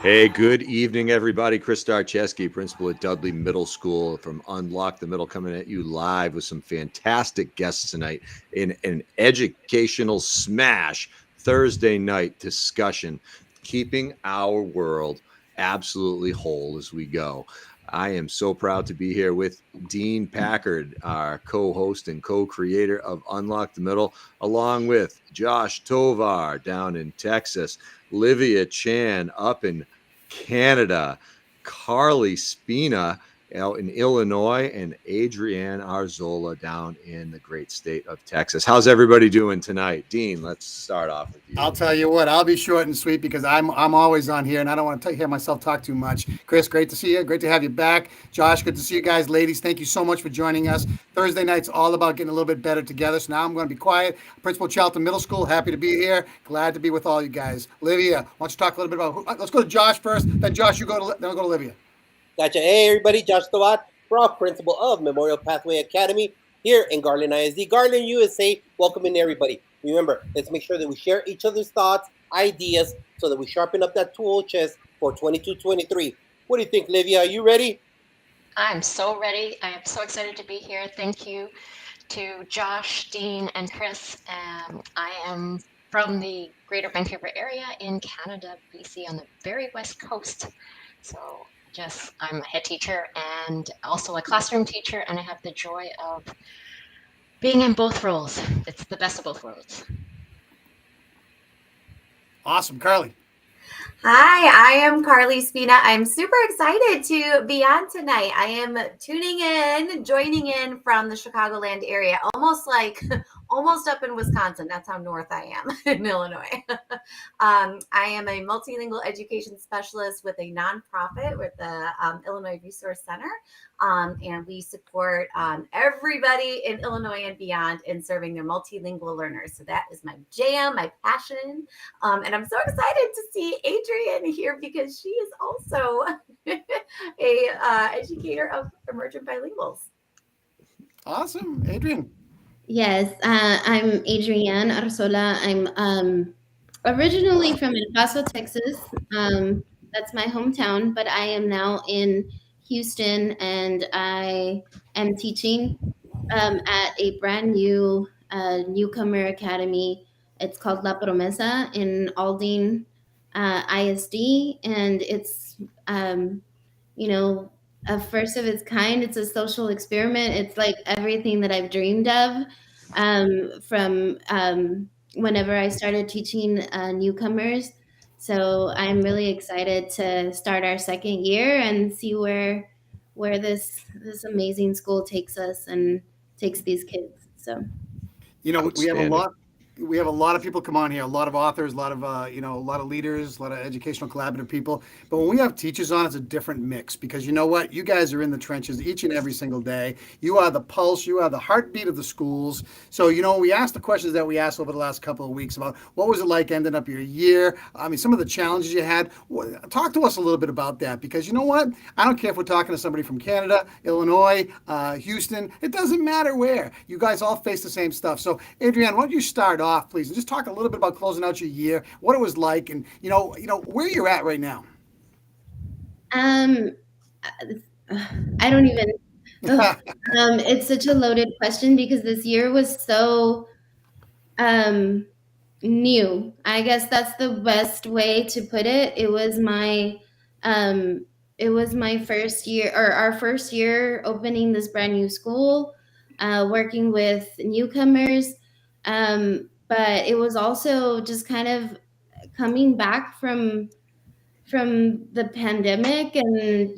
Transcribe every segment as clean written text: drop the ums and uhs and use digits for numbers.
Hey, good evening, everybody. Chris Starcheski, principal at Dudley Middle School from Unlock the Middle, coming at you live with some fantastic guests tonight in an educational smash Thursday night discussion, keeping our world absolutely whole as we go. I am so proud to be here with Dean Packard, our co host and co creator of Unlock the Middle, along with Josh Tovar down in Texas, Livia Chan up in Canada, Carly Spina out in Illinois, and Adrienne Arzola down in the great state of Texas. How's everybody doing tonight? Dean, let's start off with you. I'll tell you what, I'll be short and sweet because I'm always on here and I don't want to hear myself talk too much. Chris, great to see you. Great to have you back. Josh, good to see you guys. Ladies, thank you so much for joining us. Thursday night's all about getting a little bit better together. So now I'm going to be quiet. Principal Charlton Middle School, happy to be here. Glad to be with all you guys. Livia, why don't you talk a little bit about let's go to Josh first. Then Josh, then I'll go to Livia. Gotcha. Hey, everybody. Josh Tawat, proud principal of Memorial Pathway Academy here in Garland ISD, Garland, USA. Welcoming everybody. Remember, let's make sure that we share each other's thoughts, ideas, so that we sharpen up that tool chest for 22-23. What do you think, Livia? Are you ready? I'm so ready. I am so excited to be here. Thank you to Josh, Dean, and Chris. I am from the Greater Vancouver area in Canada, BC, on the very west coast. So I'm a head teacher and also a classroom teacher, and I have the joy of being in both roles. It's the best of both worlds. Awesome. Carly. Hi, I am Carly Spina. I'm super excited to be on tonight. I am joining in from the Chicagoland area, almost up in Wisconsin. That's how north I am in Illinois. I am a multilingual education specialist with a nonprofit with the Illinois Resource Center. And we support everybody in Illinois and beyond in serving their multilingual learners. So that is my jam, my passion. And I'm so excited to see Adrienne here because she is also a educator of emergent bilinguals. Awesome. Adrienne. Yes, I'm Adrienne Arzola. I'm originally from El Paso, Texas. That's my hometown, but I am now in Houston, and I am teaching at a brand new newcomer academy. It's called La Promesa in Aldine ISD, and it's a first of its kind. It's a social experiment. It's like everything that I've dreamed of from whenever I started teaching newcomers. So I'm really excited to start our second year and see where this amazing school takes us and takes these kids. So, we have a lot of people come on here, a lot of authors, a lot of a lot of leaders, a lot of educational collaborative people. But when we have teachers on, it's a different mix because you know what? You guys are in the trenches each and every single day. You are the pulse, you are the heartbeat of the schools. So, we asked the questions that we asked over the last couple of weeks about what was it like ending up your year? I mean, some of the challenges you had. Talk to us a little bit about that because you know what? I don't care if we're talking to somebody from Canada, Illinois, Houston. It doesn't matter where. You guys all face the same stuff. So, Adrienne, why don't you start off, please, and just talk a little bit about closing out your year, what it was like, and where you're at right now. I don't even. It's such a loaded question because this year was so new. I guess that's the best way to put it. It was my first year, or our first year opening this brand new school, working with newcomers. But it was also just kind of coming back from the pandemic. And,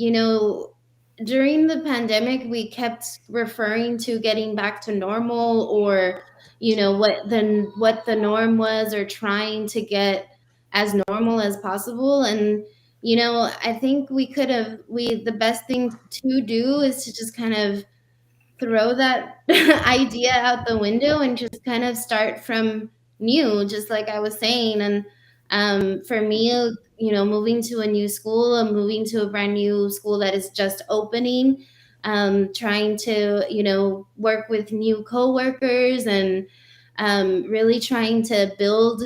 during the pandemic, we kept referring to getting back to normal or, what the norm was, or trying to get as normal as possible. And, I think the best thing to do is to just kind of throw that idea out the window and just kind of start from new, just like I was saying. And for me, moving to a new school, and moving to a brand new school that is just opening, trying to, work with new coworkers and really trying to build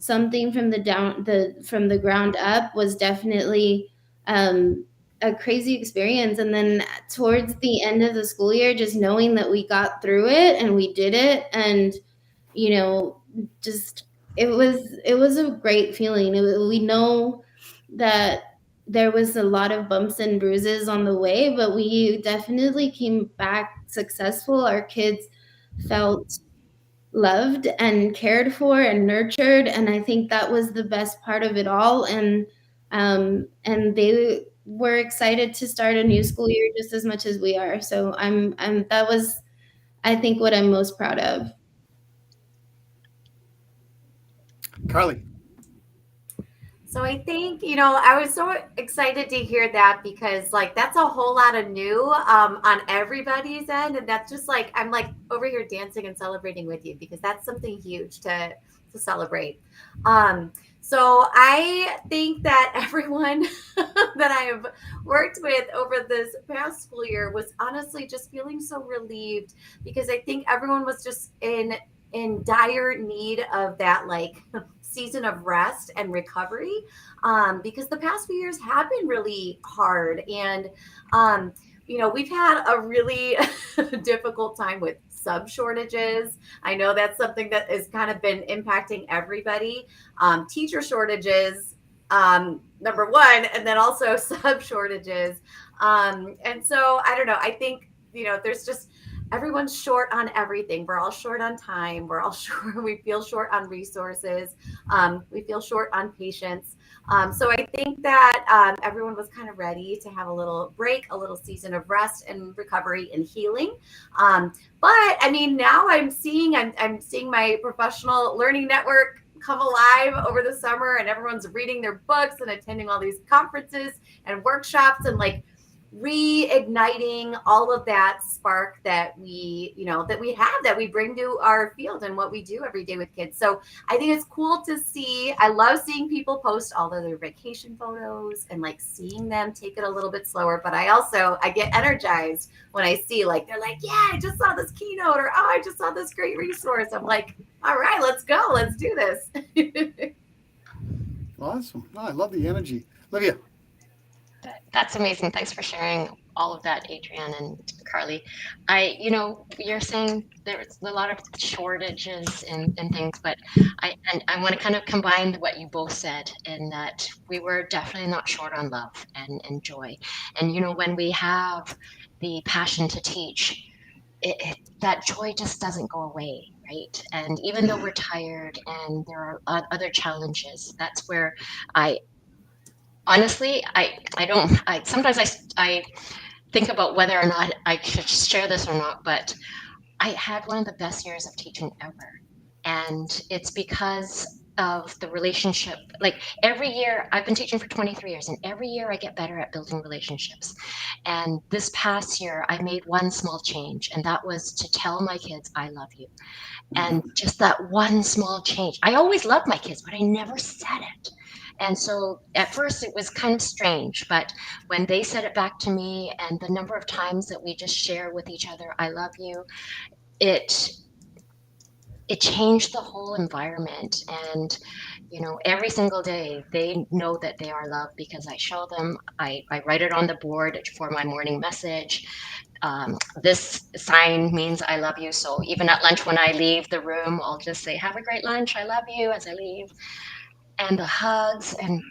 something from the ground up was definitely a crazy experience. And then towards the end of the school year, just knowing that we got through it and we did it, and just it was a great feeling. We know that there was a lot of bumps and bruises on the way, but we definitely came back successful. Our kids felt loved and cared for and nurtured, and I think that was the best part of it all. And they were excited to start a new school year just as much as we are. So I'm that was, I think, what I'm most proud of. Carly. So I think, I was so excited to hear that, because like that's a whole lot of new on everybody's end. And that's just like, I'm like over here dancing and celebrating with you, because that's something huge to celebrate. So I think that everyone that I have worked with over this past school year was honestly just feeling so relieved, because I think everyone was just in dire need of that like season of rest and recovery, because the past few years have been really hard. And we've had a really difficult time with sub shortages. I know that's something that has kind of been impacting everybody. Teacher shortages, number one, and then also sub shortages. And so I don't know, I think there's just, everyone's short on everything. We're all short on time. We're all short. We feel short on resources. We feel short on patience. So I think that everyone was kind of ready to have a little break, a little season of rest and recovery and healing. But I mean, now I'm seeing my professional learning network come alive over the summer, and everyone's reading their books and attending all these conferences and workshops, and like reigniting all of that spark that we bring to our field and what we do every day with kids. So I think it's cool to see. I love seeing people post all of their vacation photos and like seeing them take it a little bit slower. But I get energized when I see like, they're like, yeah, I just saw this keynote, or, oh, I just saw this great resource. I'm like, all right, let's go. Let's do this. Awesome. Oh, I love the energy. Olivia. That's amazing. Thanks for sharing all of that, Adrienne and Carly. You're saying there's a lot of shortages and things, but I want to kind of combine what you both said, in that we were definitely not short on love and joy. And, when we have the passion to teach, that joy just doesn't go away, right? And even though we're tired and there are other challenges, that's where honestly, sometimes I think about whether or not I should share this or not, but I had one of the best years of teaching ever. And it's because of the relationship. Like every year, I've been teaching for 23 years, and every year I get better at building relationships. And this past year, I made one small change, and that was to tell my kids, I love you. And just that one small change. I always loved my kids, but I never said it. And so at first it was kind of strange, but when they said it back to me, and the number of times that we just share with each other, I love you, it changed the whole environment. And, every single day they know that they are loved because I show them, I write it on the board for my morning message. This sign means I love you. So even at lunch, when I leave the room, I'll just say, have a great lunch. I love you as I leave. And the hugs, and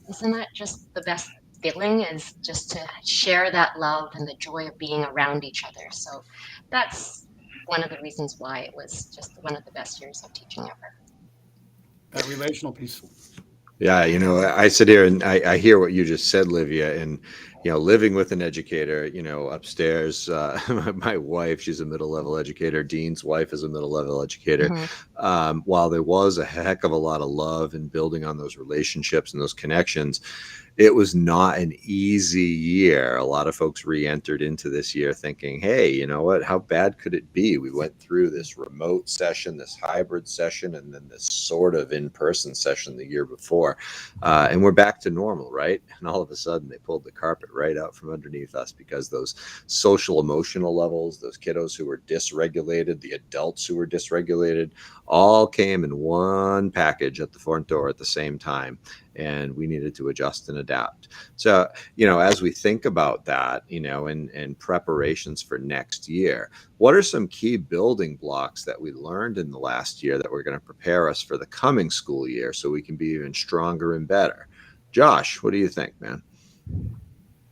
isn't that just the best feeling, is just to share that love and the joy of being around each other. So that's one of the reasons why it was just one of the best years of teaching ever. That relational piece. Yeah, I sit here and I hear what you just said, Livia, and living with an educator, upstairs, my wife, she's a middle level educator. Dean's wife is a middle level educator. Mm-hmm. While there was a heck of a lot of love and building on those relationships and those connections, it was not an easy year. A lot of folks re-entered into this year thinking, hey, you know what, how bad could it be? We went through this remote session, this hybrid session, and then this sort of in-person session the year before. And we're back to normal, right? And all of a sudden they pulled the carpet right out from underneath us, because those social emotional levels, those kiddos who were dysregulated, the adults who were dysregulated, all came in one package at the front door at the same time. And we needed to adjust and adapt. So, as we think about that, and preparations for next year, what are some key building blocks that we learned in the last year that we're going to prepare us for the coming school year so we can be even stronger and better? Josh, what do you think, man?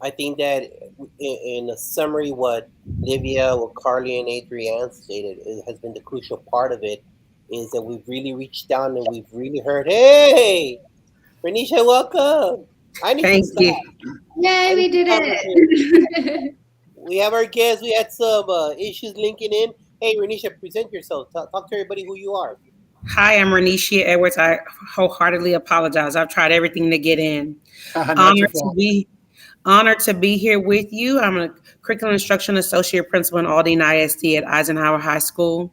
I think that in a summary, what Livia, what Carly, and Adrienne stated has been the crucial part of it, is that we've really reached down and we've really heard, hey, Renisha, welcome. I need Thank some you. stuff. Yay, we did it. We have our guests. We had some issues linking in. Hey, Renisha, present yourself. Talk to everybody who you are. Hi, I'm Renisha Edwards. I wholeheartedly apologize. I've tried everything to get in. Not your fault. Honored to be here with you. I'm a curriculum instruction associate principal in Aldine ISD at Eisenhower High School.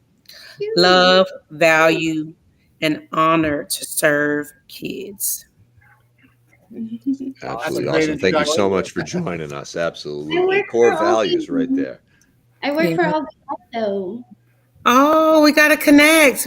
Love, value, and honor to serve kids. Absolutely great awesome. Thank you so introduction. much for joining us. I Absolutely. work Core for all values these- right there. I work Yeah. for all the though. Oh, we gotta connect.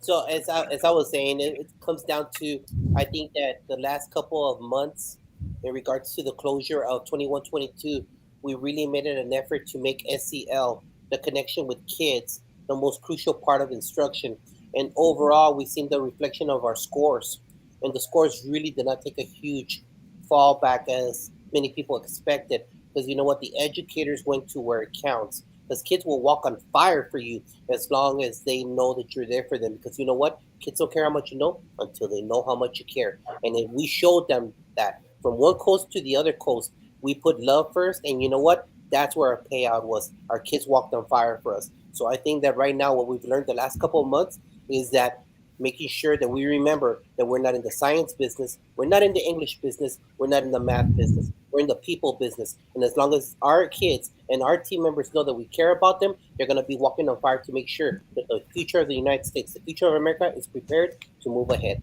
So as I was saying, it comes down to, I think that the last couple of months in regards to the closure of 21-22, we really made it an effort to make SEL, the connection with kids, the most crucial part of instruction. And overall, we've seen the reflection of our scores. And the scores really did not take a huge fall back as many people expected. Because you know what? The educators went to where it counts. Because kids will walk on fire for you as long as they know that you're there for them. Because you know what? Kids don't care how much you know until they know how much you care. And if we showed them that from one coast to the other coast, we put love first. And you know what? That's where our payout was. Our kids walked on fire for us. So I think that right now what we've learned the last couple of months is that making sure that we remember that we're not in the science business, we're not in the English business, we're not in the math business, we're in the people business. And as long as our kids and our team members know that we care about them, they're going to be walking on fire to make sure that the future of the United States, the future of America is prepared to move ahead.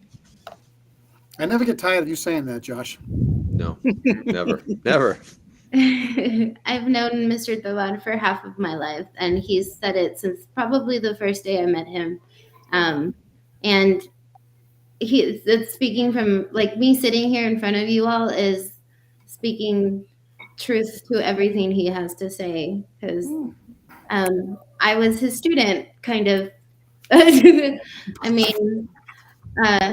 I never get tired of you saying that, Josh. No, never. I've known Mr. Thawan for half of my life, and he's said it since probably the first day I met him. And it's speaking from, like, me sitting here in front of you all is speaking truth to everything he has to say, because I was his student, kind of. I mean,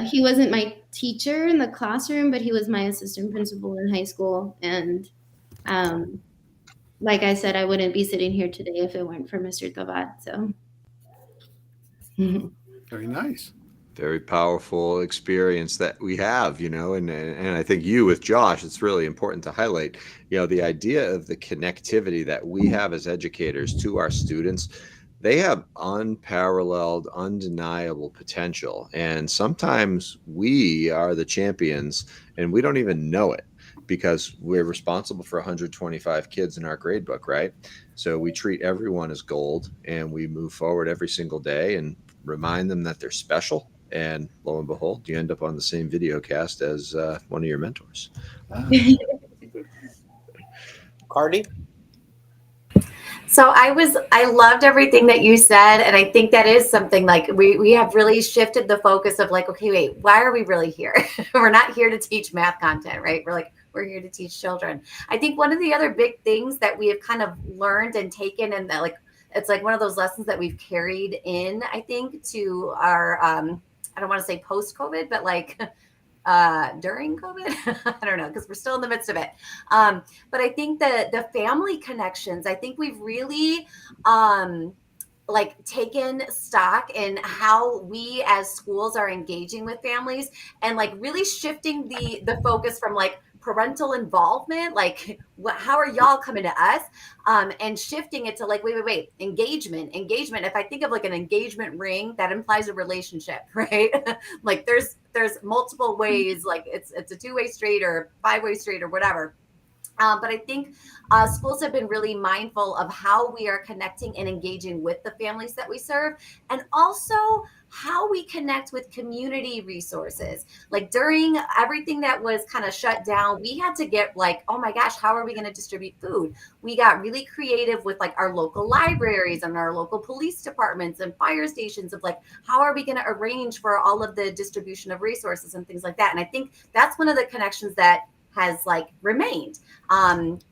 he wasn't my teacher in the classroom, but he was my assistant principal in high school. And like I said, I wouldn't be sitting here today if it weren't for Mr. Thavat. So Very nice. Very powerful experience that we have, and I think you with Josh, it's really important to highlight, the idea of the connectivity that we have as educators to our students. They have unparalleled, undeniable potential. And sometimes we are the champions and we don't even know it, because we're responsible for 125 kids in our grade book, right? So we treat everyone as gold and we move forward every single day and remind them that they're special. And lo and behold, you end up on the same video cast as one of your mentors. Carly? So I loved everything that you said. And I think that is something like we have really shifted the focus of like, okay, wait, why are we really here? We're not here to teach math content, right? We're here to teach children. I think one of the other big things that we have kind of learned and taken, and that, like, it's like one of those lessons that we've carried in, I think, to our, I don't want to say post-COVID, but like during COVID, I don't know, because we're still in the midst of it. But I think the family connections, I think we've really like taken stock in how we as schools are engaging with families, and like really shifting the focus from like parental involvement, like how are y'all coming to us, and shifting it to like wait, engagement. If I think of like an engagement ring, that implies a relationship, right? Like there's multiple ways, like it's a two-way street or five-way street or whatever. But I think schools have been really mindful of how we are connecting and engaging with the families that we serve, and also how we connect with community resources. Like during everything that was kind of shut down, we had to get like, oh my gosh, how are we going to distribute food? We got really creative with like our local libraries and our local police departments and fire stations of like, how are we going to arrange for all of the distribution of resources and things like that. And I think that's one of the connections that has like remained.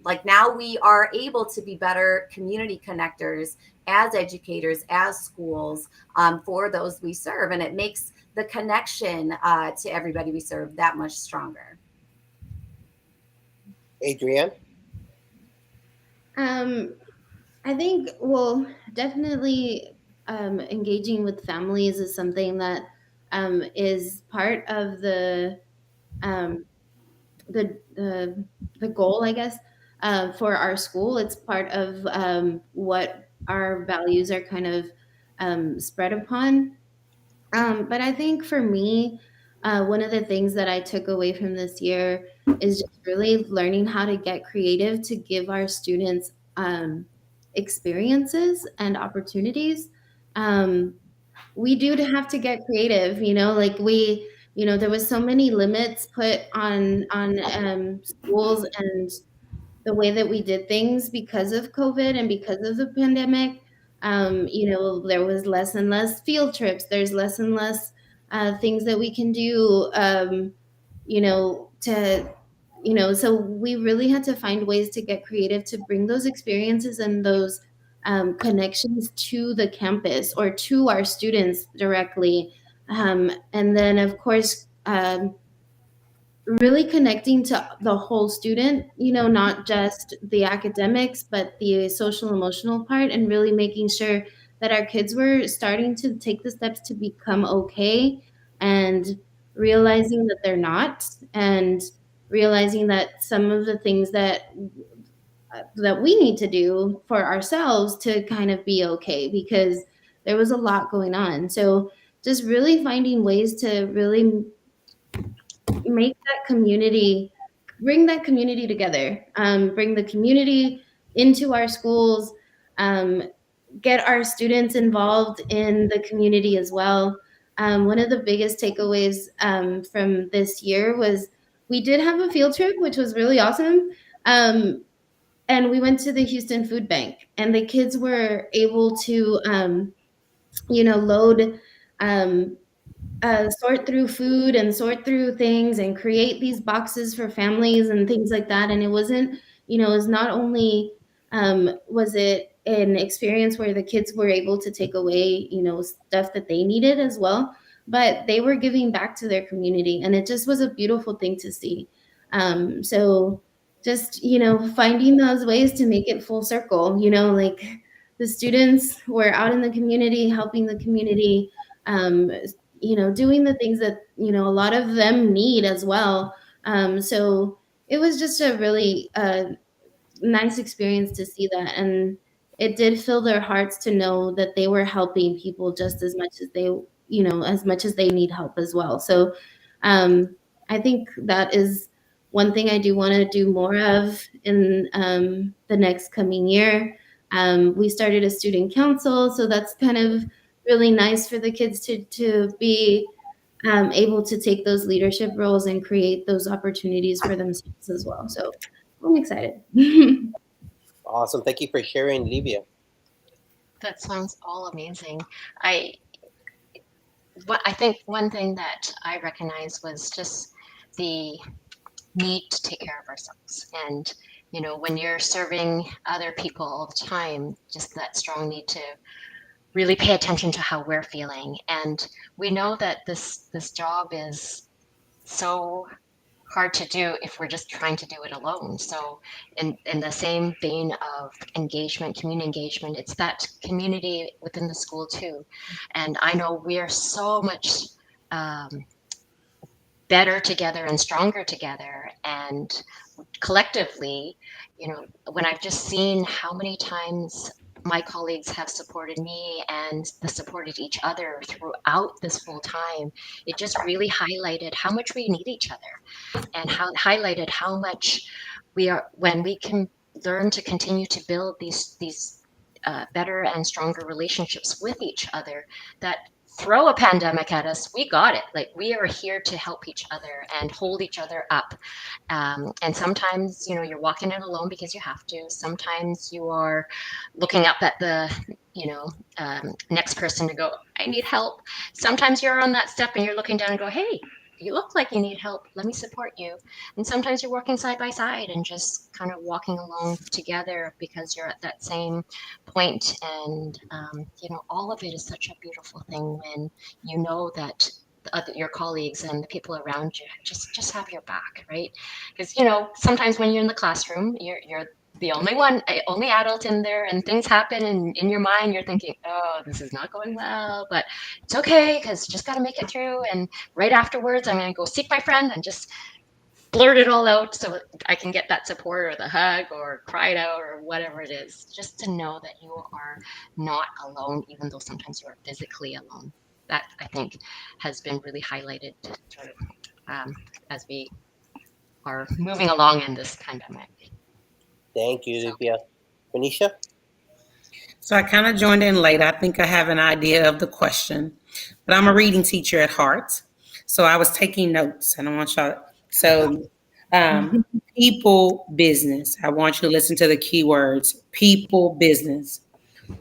Like now we are able to be better community connectors as educators, as schools, for those we serve. And it makes the connection to everybody we serve that much stronger. Adrienne? I think, well, definitely engaging with families is something that is part of the goal, I guess, for our school. It's part of what our values are kind of spread upon. But I think for me, one of the things that I took away from this year is just really learning how to get creative to give our students experiences and opportunities. We do have to get creative, like there was so many limits put on schools and the way that we did things because of COVID and because of the pandemic. There was less and less field trips. There's less and less things that we can do, so we really had to find ways to get creative to bring those experiences and those connections to the campus or to our students directly. And then, of course, really connecting to the whole student, not just the academics, but the social emotional part, and really making sure that our kids were starting to take the steps to become okay and realizing that they're not, and realizing that some of the things that we need to do for ourselves to kind of be okay, because there was a lot going on. So just really finding ways to really make that community, bring that community together, bring the community into our schools, get our students involved in the community as well. One of the biggest takeaways from this year was we did have a field trip, which was really awesome. And we went to the Houston Food Bank, and the kids were able to, load, sort through food and sort through things and create these boxes for families and things like that. And it wasn't, it was not only was it an experience where the kids were able to take away, stuff that they needed as well, but they were giving back to their community. And it just was a beautiful thing to see. So just, finding those ways to make it full circle, like the students were out in the community, helping the community, doing the things that, a lot of them need as well. So it was just a really nice experience to see that. And it did fill their hearts to know that they were helping people just as much as they, as much as they need help as well. So I think that is one thing I do want to do more of in the next coming year. We started a student council, so that's kind of really nice for the kids to be able to take those leadership roles and create those opportunities for themselves as well. So I'm excited. Awesome. Thank you for sharing, Livia. That sounds all amazing. I think one thing that I recognized was just the need to take care of ourselves. And, when you're serving other people all the time, just that strong need to really pay attention to how we're feeling. And we know that this job is so hard to do if we're just trying to do it alone. So in the same vein of engagement, community engagement, it's that community within the school too. And I know we are so much better together and stronger together. And collectively, when I've just seen how many times my colleagues have supported me and supported each other throughout this whole time, it just really highlighted how much we need each other, and highlighted how much we are, when we can learn to continue to build these better and stronger relationships with each other, that throw a pandemic at us, we got it. Like, we are here to help each other and hold each other up. And sometimes, you know, you're walking in alone because you have to. Sometimes you are looking up at the, you know, next person to go, I need help. Sometimes you're on that step and you're looking down and go, hey, you look like you need help. Let me support you. And sometimes you're working side by side and just kind of walking along together because you're at that same point. And, you know, all of it is such a beautiful thing when you know that your colleagues and the people around you just have your back, right? Because, you know, sometimes when you're in the classroom, you're the only adult in there, and things happen, and in your mind you're thinking, oh, this is not going well, but it's okay because just got to make it through. And right afterwards I'm going to go seek my friend and just blurt it all out so I can get that support or the hug or cry it out or whatever it is, just to know that you are not alone, even though sometimes you are physically alone. That, I think, has been really highlighted as we are moving along in this pandemic. Thank you, Olivia. Renisha? So I kind of joined in late. I think I have an idea of the question, but I'm a reading teacher at heart. So I was taking notes. I don't want y'all. So people business. I want you to listen to the keywords. People business.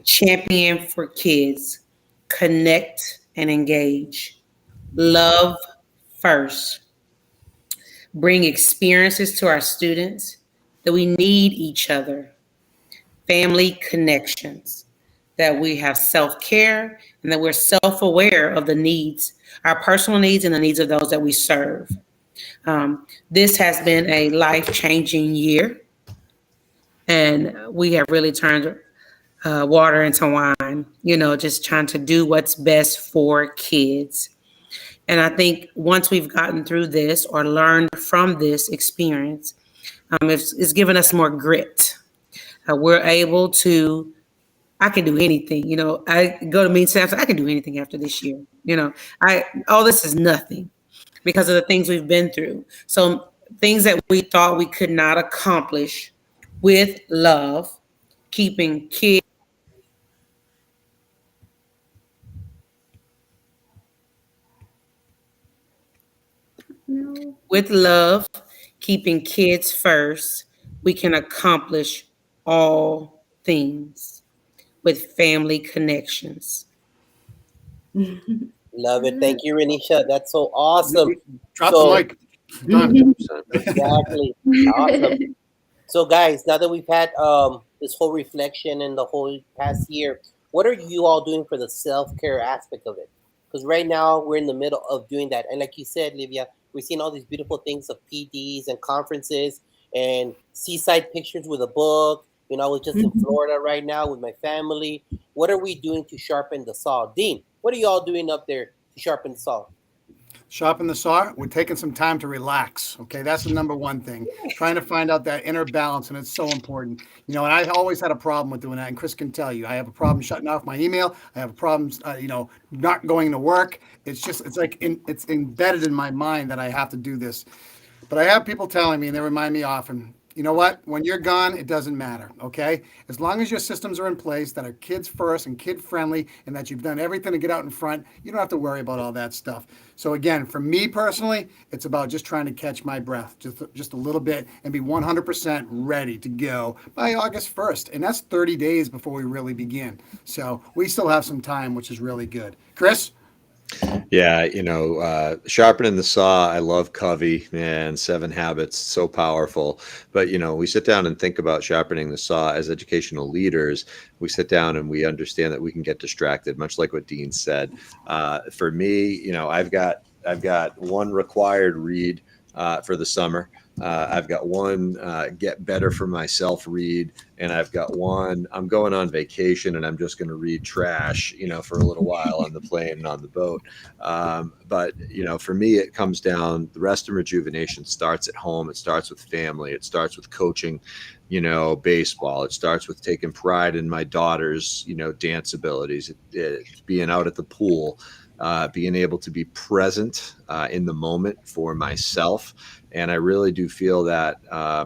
Champion for kids. Connect and engage. Love first. Bring experiences to our students. That we need each other, family connections, that we have self-care, and that we're self-aware of the needs, our personal needs and the needs of those that we serve. This has been a life-changing year, and we have really turned water into wine, you know, just trying to do what's best for kids. And I think once we've gotten through this or learned from this experience, it's given us more grit. We're able to, I can do anything. You know, I go to meetings, I can do anything after this year. You know, all this is nothing because of the things we've been through. So things that we thought we could not accomplish with love, keeping kids. No. With love, keeping kids first, we can accomplish all things with family connections. Love it. Thank you, Renisha. That's so awesome. Drop So- the mic. Done. Exactly. Awesome. So, guys, now that we've had this whole reflection in the whole past year, what are you all doing for the self-care aspect of it? Because right now we're in the middle of doing that. And like you said, Livia, we're seeing all these beautiful things of PDs and conferences and seaside pictures with a book. You know, I was just in Florida right now with my family. What are we doing to sharpen the saw? Dean, what are you all doing up there to sharpen the saw? Sharpen the saw. We're taking some time to relax. Okay, that's the number one thing. Trying to find out that inner balance, and it's so important. You know, and I always had a problem with doing that. And Chris can tell you, I have a problem shutting off my email. I have problems, not going to work. It's just, it's like it's embedded in my mind that I have to do this. But I have people telling me, and they remind me often, you know what? When you're gone, it doesn't matter, okay? As long as your systems are in place that are kids first and kid friendly and that you've done everything to get out in front, you don't have to worry about all that stuff. So again, for me personally, it's about just trying to catch my breath just a little bit and be 100% ready to go by August 1st. And that's 30 days before we really begin. So we still have some time, which is really good. Chris? Yeah, sharpening the saw. I love Covey, man. 7 Habits, so powerful. But we sit down and think about sharpening the saw as educational leaders. We sit down and we understand that we can get distracted, much like what Dean said. For me, I've got one required read for the summer. I've got one get better for myself read, and I've got one I'm going on vacation and I'm just going to read trash, for a little while on the plane and on the boat. But for me, it comes down, the rest of rejuvenation starts at home. It starts with family. It starts with coaching, baseball. It starts with taking pride in my daughter's, dance abilities, being out at the pool. Being able to be present in the moment for myself. And I really do feel that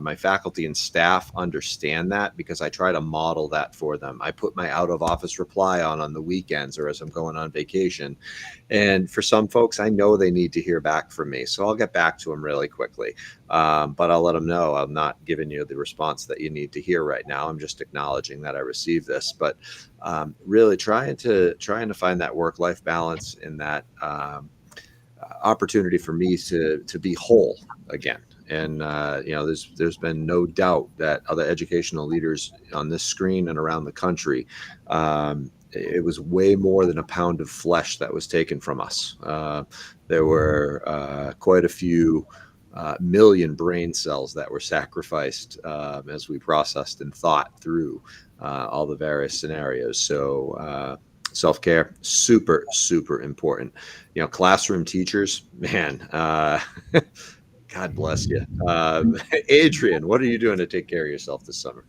my faculty and staff understand that, because I try to model that for them. I put my out of office reply on the weekends or as I'm going on vacation. And for some folks, I know they need to hear back from me. So I'll get back to them really quickly. But I'll let them know I'm not giving you the response that you need to hear right now. I'm just acknowledging that I received this. But really trying to find that work-life balance and that opportunity for me to be whole again. And there's been no doubt that other educational leaders on this screen and around the country, it was way more than a pound of flesh that was taken from us. There were quite a few million brain cells that were sacrificed as we processed and thought through all the various scenarios. So self-care, super, super important. Classroom teachers, man, God bless you. Adrian, what are you doing to take care of yourself this summer?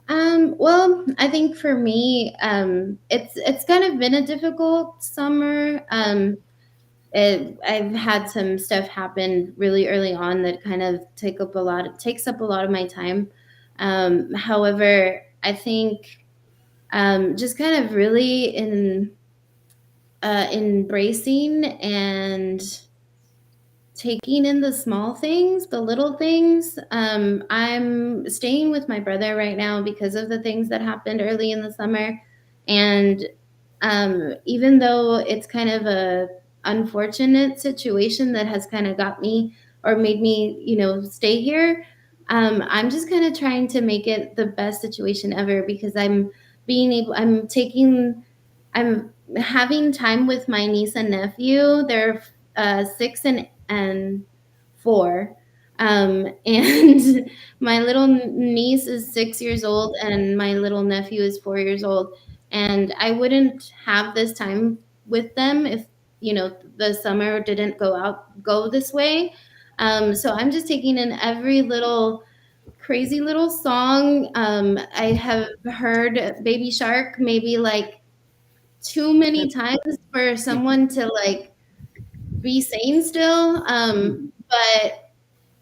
Well, I think for me, it's kind of been a difficult summer. I've had some stuff happen really early on that kind of takes up a lot of my time. However, I think just kind of really embracing and taking in the small things, the little things. I'm staying with my brother right now because of the things that happened early in the summer. And even though it's kind of a unfortunate situation that has kind of got me or made me, stay here, I'm just kind of trying to make it the best situation ever, because I'm having time with my niece and nephew. They're 6 and 4. And my little niece is 6 years old and my little nephew is 4 years old. And I wouldn't have this time with them if, the summer didn't go this way. So I'm just taking in every little crazy little song. I have heard Baby Shark maybe like too many times for someone to like be sane still. But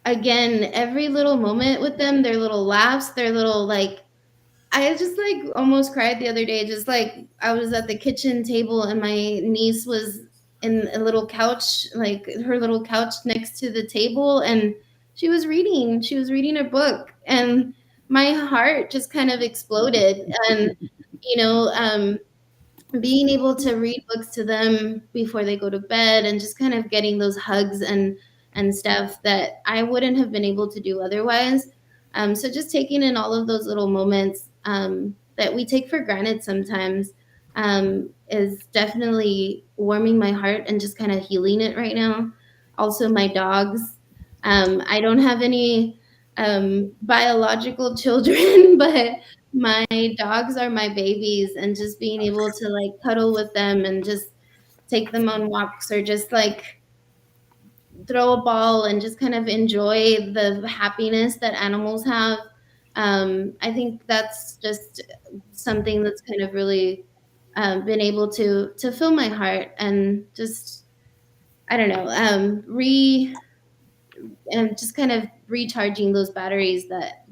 again, every little moment with them, their little laughs, their little I just almost cried the other day. Just I was at the kitchen table and my niece was in a little couch, her little couch next to the table, and she was reading a book, and my heart just kind of exploded. And being able to read books to them before they go to bed, and just kind of getting those hugs and stuff that I wouldn't have been able to do otherwise. So just taking in all of those little moments that we take for granted sometimes is definitely warming my heart and just kind of healing it right now. Also, my dogs. I don't have any biological children, but my dogs are my babies, and just being able to cuddle with them and just take them on walks, or just throw a ball and just kind of enjoy the happiness that animals have. I think that's just something that's kind of really been able to fill my heart, and just, I don't know, and just kind of recharging those batteries that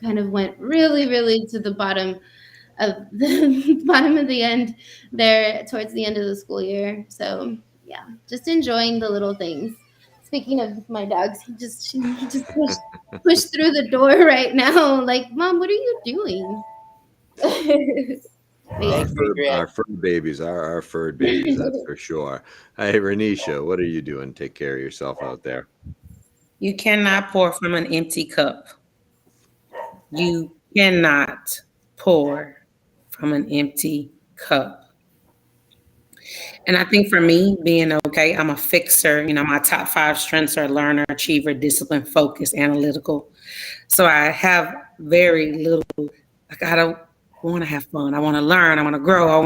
kind of went really, really to the bottom of the end there towards the end of the school year. So yeah, just enjoying the little things. Speaking of my dogs, he just pushed through the door right now. Mom, what are you doing? Our fur babies are our furred babies, that's for sure. Hey, Renisha, what are you doing? Take care of yourself out there. You cannot pour from an empty cup. You cannot pour from an empty cup. And I think for me, being okay, I'm a fixer. My top 5 strengths are learner, achiever, discipline, focus, analytical. So I have very little, I don't want to have fun. I want to learn. I want to grow.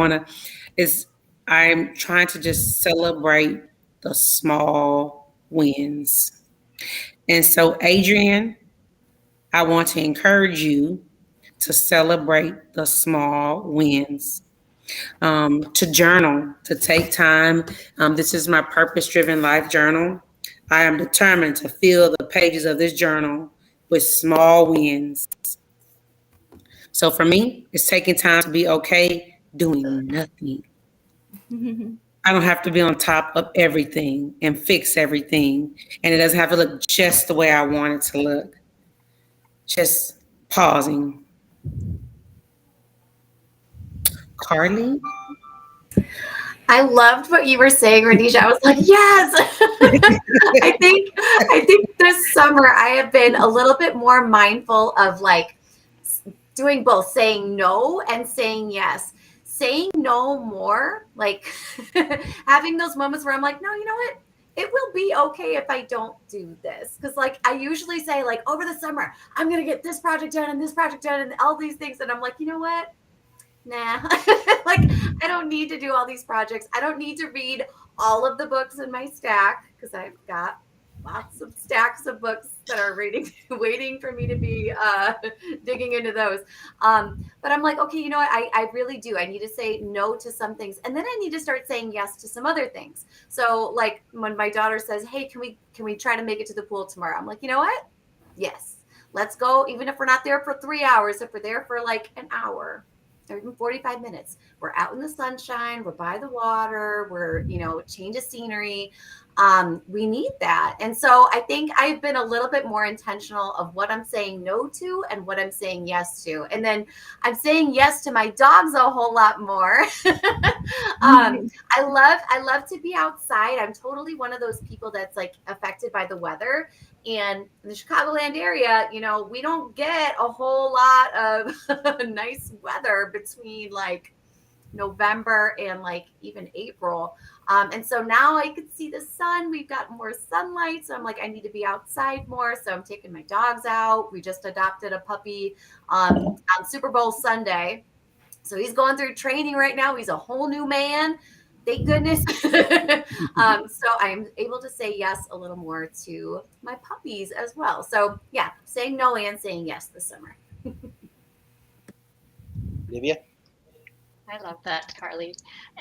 I'm trying to just celebrate the small wins. And so, Adrian, I want to encourage you to celebrate the small wins. To journal, to take time. This is my purpose-driven life journal. I am determined to fill the pages of this journal with small wins. So for me, it's taking time to be okay doing nothing. I don't have to be on top of everything and fix everything. And it doesn't have to look just the way I want it to look. Just pausing. Carly? I loved what you were saying, Radisha. I was like, yes. I think this summer I have been a little bit more mindful of like doing both, saying no and saying yes. Saying no more, like having those moments where I'm like, no, you know what? It will be okay if I don't do this. Because like I usually say, like, over the summer, I'm gonna get this project done and this project done and all these things. And I'm like, you know what? Nah. Like I don't need to do all these projects. I don't need to read all of the books in my stack because I've got lots of stacks of books that are waiting for me to be digging into those. But I'm like, okay, you know what? I really do. I need to say no to some things. And then I need to start saying yes to some other things. So like when my daughter says, hey, can we try to make it to the pool tomorrow? I'm like, you know what? Yes, let's go. Even if we're not there for 3 hours, if we're there for like an hour, or even 45 minutes, we're out in the sunshine, we're by the water, we're, change of scenery. We need that. And so I think I've been a little bit more intentional of what I'm saying no to and what I'm saying yes to. And then I'm saying yes to my dogs a whole lot more. I love to be outside. I'm totally one of those people that's like affected by the weather. And in the Chicagoland area, we don't get a whole lot of nice weather between like November and like even April. And so now I can see the sun. We've got more sunlight. So I'm like, I need to be outside more. So I'm taking my dogs out. We just adopted a puppy on Super Bowl Sunday. So he's going through training right now. He's a whole new man. Thank goodness. So I'm able to say yes a little more to my puppies as well. So yeah, saying no and saying yes this summer. Olivia? I love that, Carly.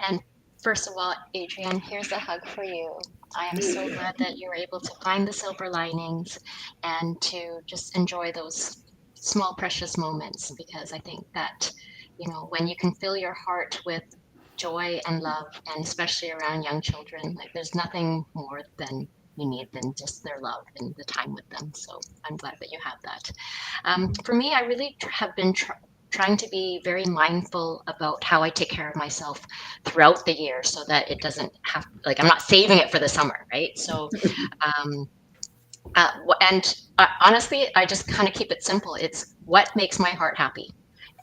And first of all, Adrienne, here's a hug for you. I am so glad that you were able to find the silver linings and to just enjoy those small, precious moments, because I think that, when you can fill your heart with joy and love, and especially around young children, like there's nothing more than you need than just their love and the time with them. So I'm glad that you have that. For me, I really have been trying to be very mindful about how I take care of myself throughout the year so that it doesn't have, like, I'm not saving it for the summer, right? So, honestly, I just kind of keep it simple. It's what makes my heart happy.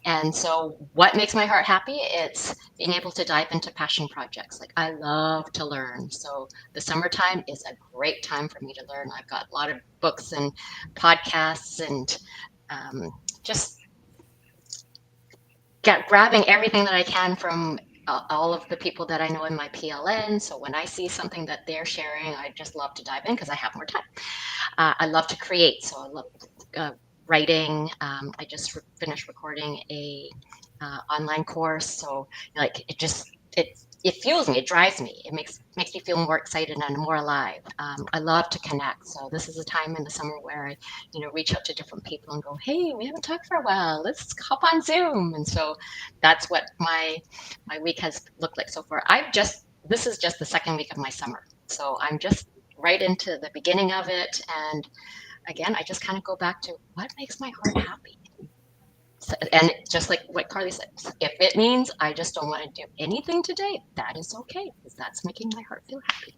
And so what makes my heart happy? It's being able to dive into passion projects. Like I love to learn. So the summertime is a great time for me to learn. I've got a lot of books and podcasts and just grabbing everything that I can from all of the people that I know in my PLN. So when I see something that they're sharing, I just love to dive in because I have more time. I love to create. So I love writing. I just finished recording a online course. So like it fuels me, it drives me, it makes me feel more excited and more alive. I love to connect. So this is a time in the summer where I, reach out to different people and go, hey, we haven't talked for a while. Let's hop on Zoom. And so that's what my week has looked like so far. This is just the second week of my summer. So I'm just right into the beginning of it. And again, I just kind of go back to what makes my heart happy. So, and just like what Carly said, if it means I just don't want to do anything today, that is okay, because that's making my heart feel happy.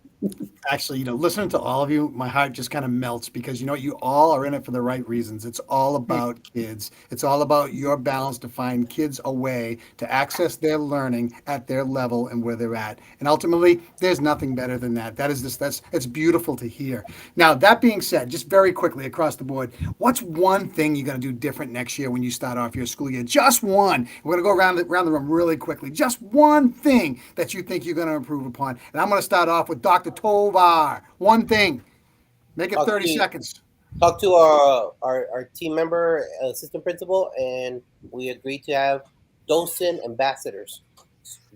Actually, listening to all of you, my heart just kind of melts because you all are in it for the right reasons. It's all about kids. It's all about your balance to find kids a way to access their learning at their level and where they're at. And ultimately, there's nothing better than that. It's beautiful to hear. Now, that being said, just very quickly across the board, what's one thing you're going to do different next year when you start off your school year? Just one. We're going to go around the room really quickly. Just one thing that you think you're going to improve upon. And I'm going to start off with Dr. Tovar. One thing. Make it 30 seconds. Talk to our team member, assistant principal, and we agreed to have docent ambassadors.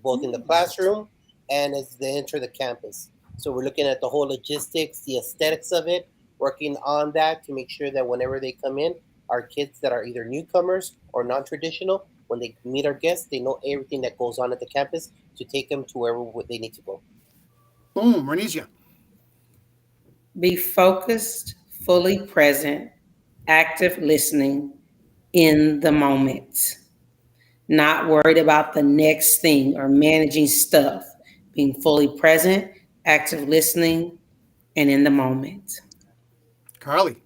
both in the classroom and as they enter the campus. So we're looking at the whole logistics, the aesthetics of it, working on that to make sure that whenever they come in, our kids that are either newcomers or non-traditional, when they meet our guests, they know everything that goes on at the campus to take them to wherever they need to go. Boom, Renisha. Be focused, fully present, active listening in the moment. Not worried about the next thing or managing stuff. Being fully present, active listening, and in the moment. Carly.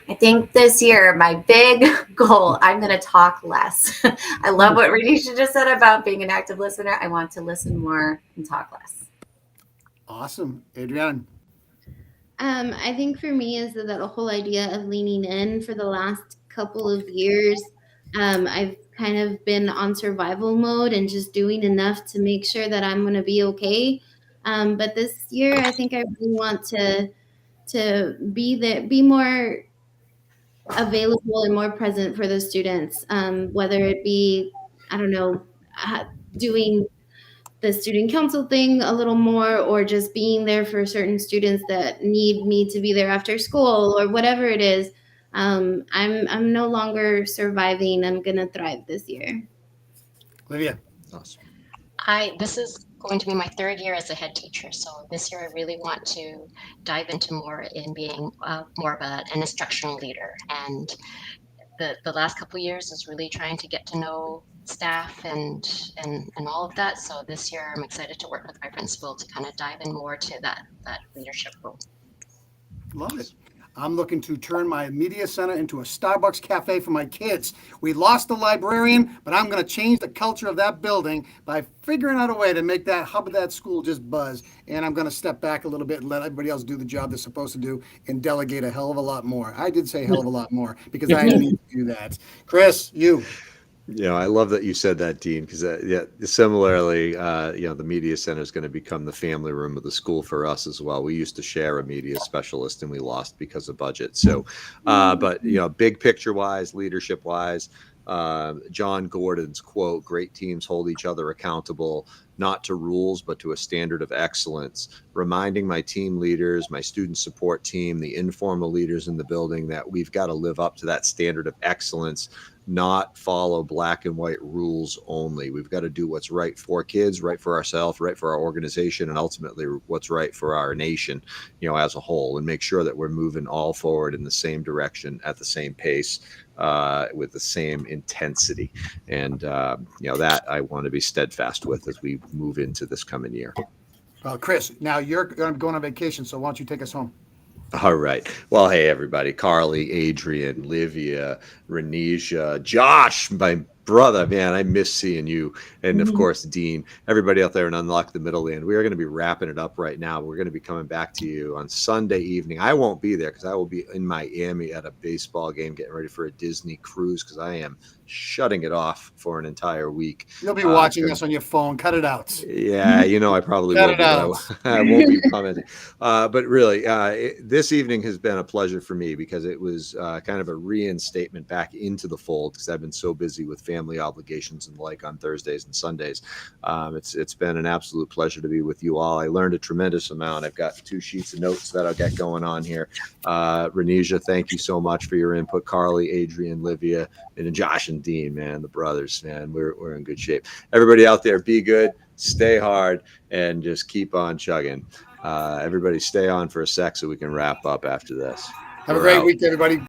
I think this year, my big goal, I'm going to talk less. I love what Renisha just said about being an active listener. I want to listen more and talk less. Awesome. Adrienne. I think for me is that the whole idea of leaning in for the last couple of years. I've kind of been on survival mode and just doing enough to make sure that I'm going to be okay. But this year, I think I really want to be more available and more present for the students, whether it be, I don't know, doing the student council thing a little more, or just being there for certain students that need me to be there after school, or whatever it is. I'm no longer surviving. I'm gonna thrive this year. Olivia. Awesome. This is going to be my third year as a head teacher. So this year I really want to dive into more in being more of an instructional leader. And the last couple of years is really trying to get to know staff and all of that. So this year I'm excited to work with my principal to kind of dive in more to that leadership role. Love it. I'm looking to turn my media center into a Starbucks cafe for my kids. We lost the librarian, but I'm going to change the culture of that building by figuring out a way to make that hub of that school just buzz. And I'm going to step back a little bit and let everybody else do the job they're supposed to do and delegate a hell of a lot more. I did say a hell of a lot more because I need to do that. Chris, you. I love that you said that, Dean, because similarly, the media center is going to become the family room of the school for us as well. We used to share a media specialist and we lost because of budget. So, but big picture wise, leadership wise, John Gordon's quote, "Great teams hold each other accountable, not to rules, but to a standard of excellence," reminding my team leaders, my student support team, the informal leaders in the building that we've got to live up to that standard of excellence, not follow black and white rules only. We've got to do what's right for kids, right for ourselves, right for our organization, and ultimately what's right for our nation, as a whole, and make sure that we're moving all forward in the same direction at the same pace, with the same intensity. And, that I want to be steadfast with as we move into this coming year. Well, Chris, now you're going to be going on vacation, so why don't you take us home? All right. Well, hey, everybody. Carly, Adrienne, Livia, Renisha, Josh, my brother, man, I miss seeing you. And of course, Dean, everybody out there in Unlock the Middle Land. We are going to be wrapping it up right now. We're going to be coming back to you on Sunday evening. I won't be there because I will be in Miami at a baseball game, getting ready for a Disney cruise because I am shutting it off for an entire week. You'll be watching us on your phone. Cut it out. Yeah, I probably will. I won't be commenting. But really, this evening has been a pleasure for me because it was kind of a reinstatement back into the fold because I've been so busy with family obligations and the like on Thursdays and Sundays. It's been an absolute pleasure to be with you all. I learned a tremendous amount. I've got 2 sheets of notes that I'll get going on here. Renisha, thank you so much for your input. Carly, Adrienne, Livia, and Josh and Dean, man, the brothers, man, we're in good shape. Everybody out there, be good, stay hard, and just keep on chugging. Everybody stay on for a sec so we can wrap up after this. Have a great week, everybody.